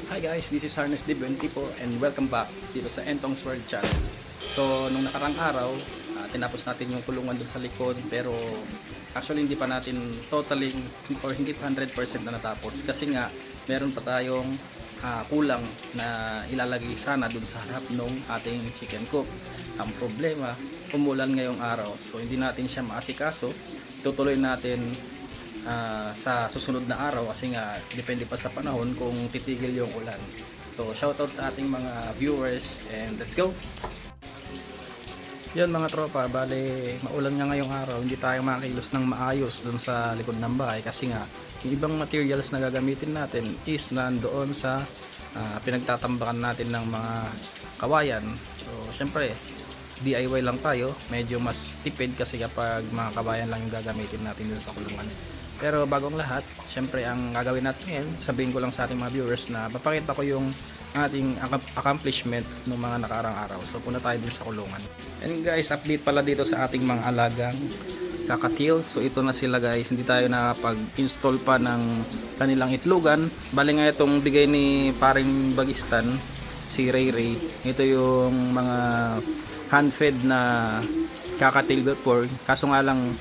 Hi guys, this is Harness D20 po and welcome back dito sa Entong's World Channel. So, nung nakarang araw, tinapos natin yung kulungan doon sa likod pero actually hindi pa natin totally or hindi pa 100% na natapos kasi nga meron pa tayong kulang na ilalagay sana doon sa harap ng ating chicken coop. Ang problema, umulan ngayong araw so hindi natin siya maasikaso. Tutuloy natin sa susunod na araw kasi nga depende pa sa panahon kung titigil yung ulan. So shoutout sa ating mga viewers and let's go! Yan mga tropa, bale maulan nga ngayong araw, hindi tayo makakilos ng maayos dun sa likod ng bahay kasi nga yung ibang materials na gagamitin natin is nandoon sa pinagtatambakan natin ng mga kawayan. So syempre DIY lang tayo, medyo mas tipid kasi kapag mga kabayan lang yung gagamitin natin dun sa kulungan. Pero bagong lahat, syempre ang gagawin natin ngayon, sabihin ko lang sa ating mga viewers na papakita ko yung ating accomplishment ng mga nakarang araw. So punta tayo din sa kulungan. And guys, update pala dito sa ating mga alagang kakatil. So ito na sila guys, hindi tayo nakapag-install pa ng kanilang itlogan. Bali nga itong bigay ni paring Bagistan, si Ray Ray. Ito yung mga hand-fed na kakatil before. Kaso nga lang,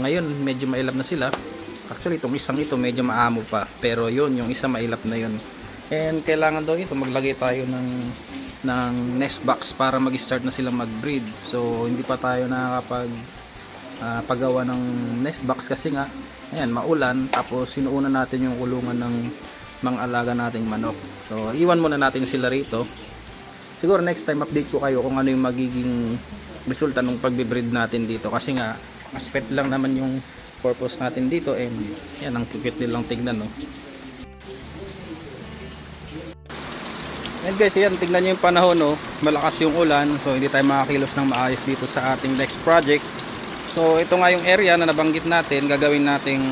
ngayon medyo mailap na sila. Actually itong isang ito medyo maamo pa, pero yun yung isa mailap na yun. And kailangan daw ito maglagay tayo ng nest box para mag-start na sila mag-breed. So hindi pa tayo nakakapag paggawa ng nest box kasi nga ayan maulan, tapos sinuuna natin yung kulungan ng mga alaga nating manok. So iwan muna natin sila rito. Siguro next time update ko kayo kung ano yung magiging resulta ng pagbe-breed natin dito kasi nga aspect lang naman yung purpose natin dito and yan ang cute nilang tignan no. And guys, yan tignan nyo yung panahon no, malakas yung ulan so hindi tayo makakilos ng maayos dito sa ating next project. So ito nga yung area na nabanggit natin, gagawin nating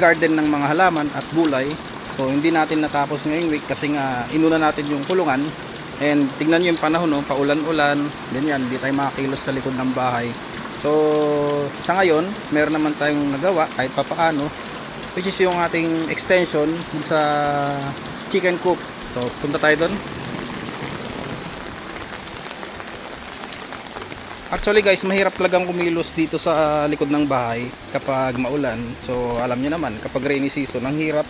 garden ng mga halaman at gulay. So hindi natin natapos ngayong week kasi nga inuna natin yung kulungan. And tignan nyo yung panahon no, paulan-ulan, ganyan, hindi tayo makakilos sa likod ng bahay. So sa ngayon meron naman tayong nagawa kahit papaano, which is yung ating extension sa chicken coop. So punta tayo doon. Actually guys, mahirap talagang kumilos dito sa likod ng bahay kapag maulan. So alam niyo naman kapag rainy season ang hirap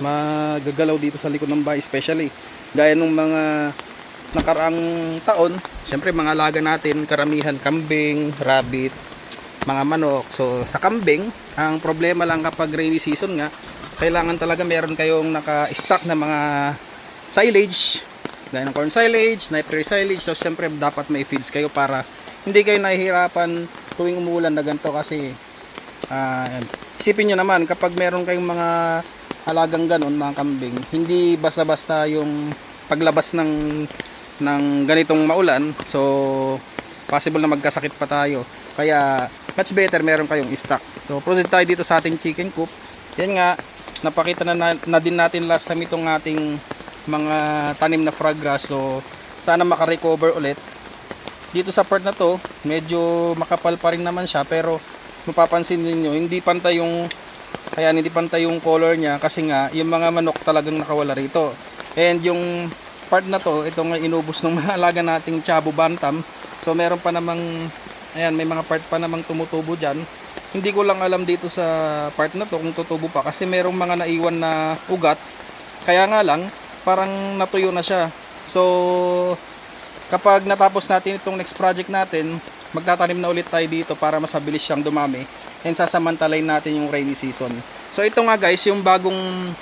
magagalaw dito sa likod ng bahay, especially gaya ng mga nakaraang taon. Siyempre mga alaga natin karamihan kambing, rabbit, mga manok. So sa kambing, ang problema lang kapag rainy season nga, kailangan talaga meron kayong naka-stock na mga silage, gaya ng corn silage, napier silage. So siyempre dapat may feeds kayo para hindi kayo nahihirapan tuwing umuulan na ganito kasi isipin nyo naman kapag meron kayong mga alagang ganon, mga kambing, hindi basta-basta yung paglabas ng ganitong maulan, so possible na magkasakit pa tayo. Kaya much better meron kayong stock. So proceed tayo dito sa ating chicken coop. Yan nga, napakita na din natin last time itong ating mga tanim na frog grass. So sana makarecover ulit. Dito sa part na to, medyo makapal pa rin naman siya, pero mapapansin niyo hindi pantay yung color niya kasi nga yung mga manok talagang nakawala rito. And yung part na to, ito nga inubos ng mga alaga nating Chabo Bantam. So meron pa namang ayan, may mga part pa namang tumutubo diyan. Hindi ko lang alam dito sa part na to kung tutubo pa kasi merong mga naiwan na ugat. Kaya nga lang parang natuyo na siya. So kapag natapos natin itong next project natin, magtatanim na ulit tayo dito para mas mabilis siyang dumami and sasamantalayin natin yung rainy season. So ito nga guys, yung bagong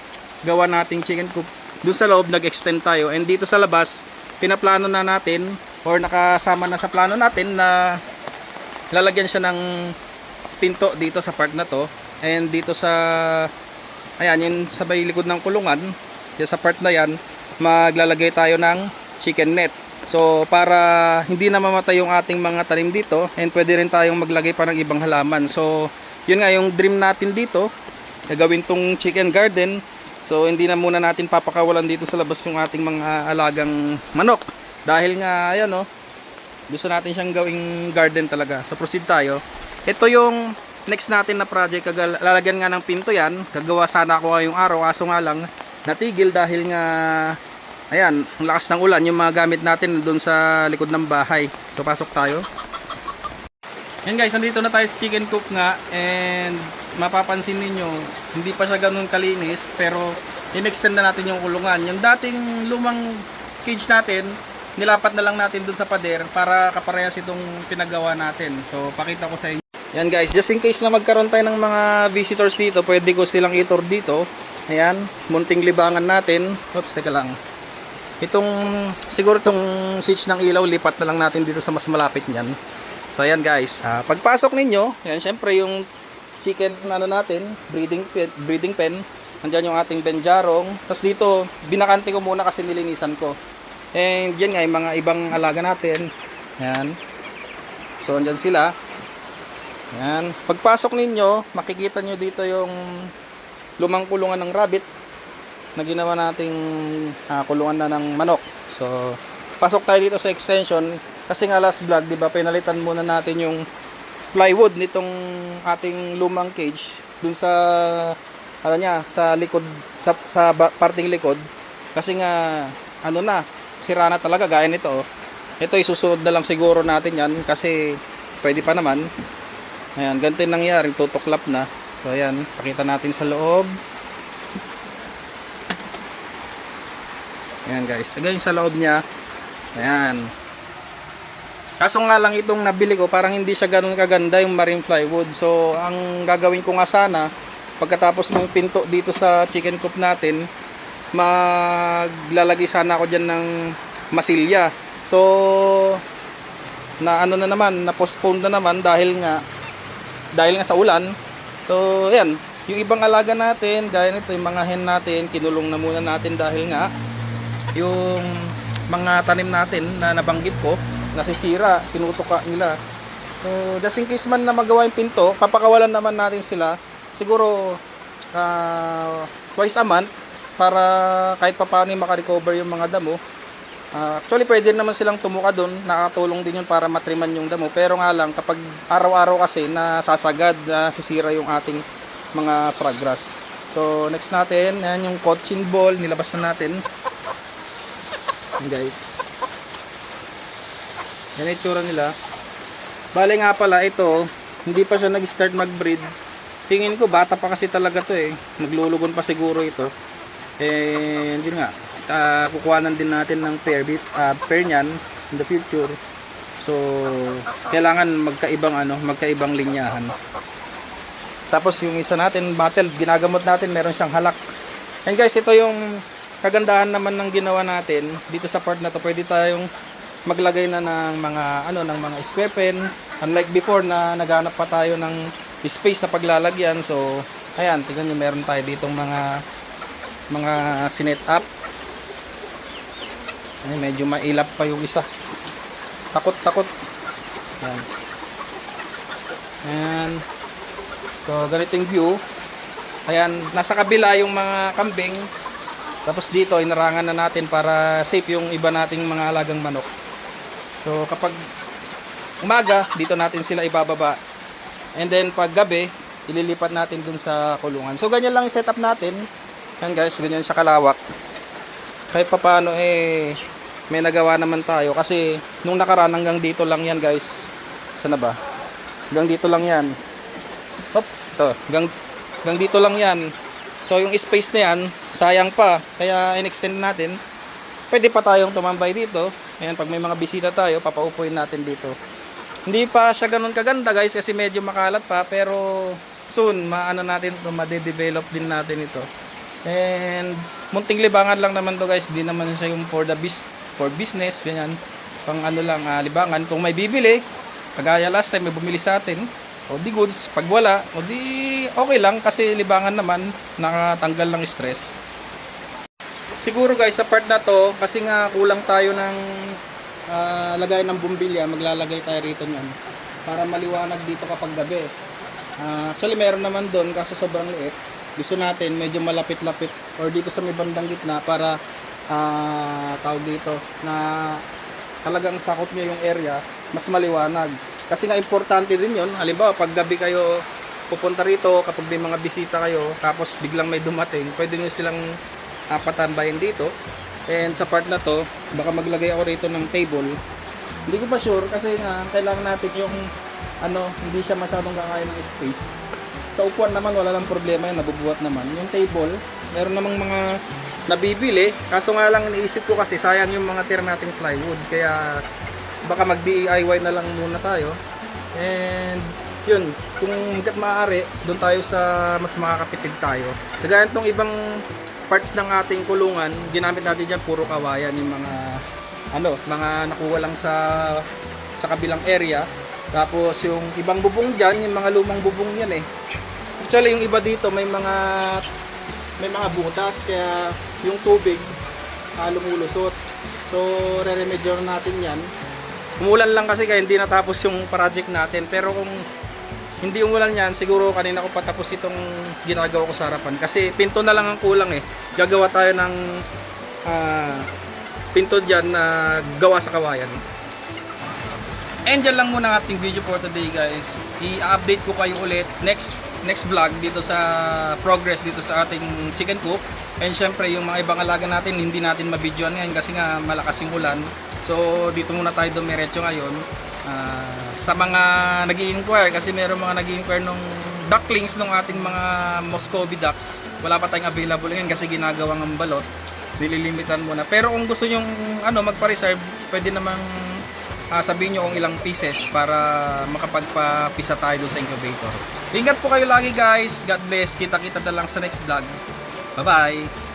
gawa nating chicken coop. Doon sa loob nag-extend tayo and dito sa labas pinaplano na natin or nakasama na sa plano natin na lalagyan siya ng pinto dito sa part na to. And dito sa ayan, yung sa may likod ng kulungan, yung sa part na yan, maglalagay tayo ng chicken net. So para hindi na mamatay yung ating mga tanim dito and pwede rin tayong maglagay pa ng ibang halaman. So yun nga yung dream natin dito, gagawin tong chicken garden. So hindi na muna natin papakawalan dito sa labas yung ating mga alagang manok. Dahil nga ayan gusto natin siyang gawing garden talaga. So proceed tayo. Ito yung next natin na project, lalagyan nga ng pinto yan. Gagawa sana ako ngayong araw, kaso nga lang natigil dahil nga ayan, ang lakas ng ulan, yung mga gamit natin doon sa likod ng bahay. So pasok tayo. Yan guys, nandito na tayo sa chicken coop nga, and mapapansin ninyo hindi pa siya ganun kalinis, pero in-extend na natin yung kulungan. Yung dating lumang cage natin, nilapat na lang natin dun sa pader para kaparehas itong pinagawa natin. So pakita ko sa inyo. Yan guys, just in case na magkaroon tayo ng mga visitors dito, pwede ko silang i-tour dito. Ayan, munting libangan natin. Oops, teka lang. Siguro itong switch ng ilaw, lipat na lang natin dito sa mas malapit niyan. So ayan guys, pagpasok ninyo, ayan, syempre yung chicken natin, breeding pen. Nandiyan yung ating benjarong. Tapos dito, binakante ko muna kasi nilinisan ko. And yan nga, yung mga ibang alaga natin. Ayan. So andyan sila. Ayan. Pagpasok ninyo, makikita nyo dito yung lumang kulungan ng rabbit na ginawa nating kulungan na ng manok. So pasok tayo dito sa extension kasi nga last vlog, di ba, pinalitan muna natin yung plywood nitong ating lumang cage dun sa sa likod, sa parting likod, kasi nga sira na talaga gaya nito. Ito isusunod na lang siguro natin yan kasi pwede pa naman. Ayan, ganito yung nangyari, tutuklap na. So ayan, pakita natin sa loob. Ayan guys, again sa loob niya. Ayan. Kaso nga lang itong nabili ko, parang hindi siya ganun kaganda yung marine plywood. So ang gagawin ko nga sana, pagkatapos ng pinto dito sa chicken coop natin, maglalagay sana ako dyan ng masilya. So na postpone na naman dahil nga sa ulan. So ayan, yung ibang alaga natin, gaya nito yung mga hen natin, kinulong na muna natin dahil nga yung mga tanim natin na nabanggit ko nasisira, tinutuka nila. So just in case man na magawa yung pinto, papakawalan naman natin sila siguro twice a month para kahit papaano makarecover yung mga damo. Actually pwede naman silang tumuka doon, nakatulong din yun para matriman yung damo, pero nga lang kapag araw-araw kasi nasasagad, nasisira yung ating mga frog grass. So next natin, yan yung cochin ball, nilabas na natin. Yan guys, yan yung itsura nila. Bale nga pala ito, hindi pa siya nag-start mag-breed. Tingin ko bata pa kasi talaga to eh, maglulugon pa siguro ito. And yun nga, kukuhanan din natin ng pair niyan in the future. So kailangan magkaibang linyahan. Tapos yung isa natin, battle, ginagamot natin, meron siyang halak. And guys, ito yung kagandahan naman ng ginawa natin dito sa part na to. Pwede tayong maglagay na ng mga square pen, unlike before na naghanap pa tayo ng space na paglalagyan. So ayan, tingnan niyo, meron tayo ditong mga sinet up. Ay, medyo mailap pa yung isa. Takot. Ayan. Ayan. So, ganito yung view. Ayan, nasa kabila yung mga kambing. Tapos dito, inarangan na natin para safe yung iba nating mga alagang manok. So, kapag umaga, dito natin sila ibababa. And then, pag gabi, ililipat natin dun sa kulungan. So, ganyan lang yung setup natin. Ayan guys, ganyan siya kalawak. Kahit papaano may nagawa naman tayo kasi nung nakaraan hanggang dito lang yan guys. Sana ba? Hanggang dito lang yan. Oops, ito. Hanggang dito lang yan. So yung space na yan, sayang pa. Kaya in-extend natin. Pwede pa tayong tumambay dito. Ayan, pag may mga bisita tayo, papaupuin natin dito. Hindi pa siya ganun kaganda guys kasi medyo makalat pa. Pero soon, ma-develop din natin ito. And munting libangan lang naman to guys, di naman siya yung for business, ganyan, pang libangan. Kung may bibili, kagaya last time may bumili sa atin, o di goods. Pag wala, o di okay lang kasi libangan naman, nakatanggal ng stress. Siguro guys, sa part na to, kasi nga kulang tayo ng lagay ng bumbilya, maglalagay tayo rito niyan para maliwanag dito kapag gabi. Actually meron naman doon kasi sobrang liit. Gusto natin medyo malapit-lapit or dito sa may bandang gitna para tawag dito na talagang sakop niya yung area, mas maliwanag. Kasi nga importante din yon. Halimbawa pag gabi kayo pupunta rito kapag may mga bisita kayo tapos biglang may dumating, pwede nyo silang patambayin dito. And sa part na to, baka maglagay ako rito ng table. Hindi ko pa sure kasi nga kailangan natin yung hindi siya masyadong kakaya ng space. Sa upuan naman wala lang problema yan, nabubuhat naman. Yung table, meron namang mga nabibili, kaso nga lang iniisip ko kasi sayang yung mga tira nating plywood, kaya baka mag DIY na lang muna tayo. And yun, kung hanggat maaari, doon tayo sa mas makakatipid tayo. Kagaya itong ibang parts ng ating kulungan, ginamit natin dyan puro kawayan, yung mga mga nakuha lang sa kabilang area. Tapos yung ibang bubong dyan, yung mga lumang bubong yan eh. Actually yung iba dito may mga butas, kaya yung tubig lumulusot. So re-remedyo natin yan. Umulan lang kasi kaya hindi natapos yung project natin, pero kung hindi umulan yan, siguro kanina ko patapos itong ginagawa ko sa harapan, kasi pinto na lang ang kulang eh. Gagawa tayo ng pinto dyan na gawa sa kawayan. And dyan lang muna ang ating video for today guys. I-update ko kayo ulit next vlog dito sa progress dito sa ating chicken coop. And syempre yung mga ibang alaga natin hindi natin mabidyoan ngayon kasi nga malakas yung ulan. So dito muna tayo dumiretso ngayon. Sa mga nag-i-inquire, kasi meron mga nag-i-inquire nung ducklings ng ating mga Muscovy ducks, wala pa tayong available ngayon kasi ginagawang ang balot, nililimitan muna. Pero kung gusto nyong magpa-reserve, pwede namang sabihin nyo kung ilang pieces para makapagpapisa tayo doon sa incubator. Ingat po kayo lagi guys, God bless, kita-kita na lang sa next vlog. Bye bye.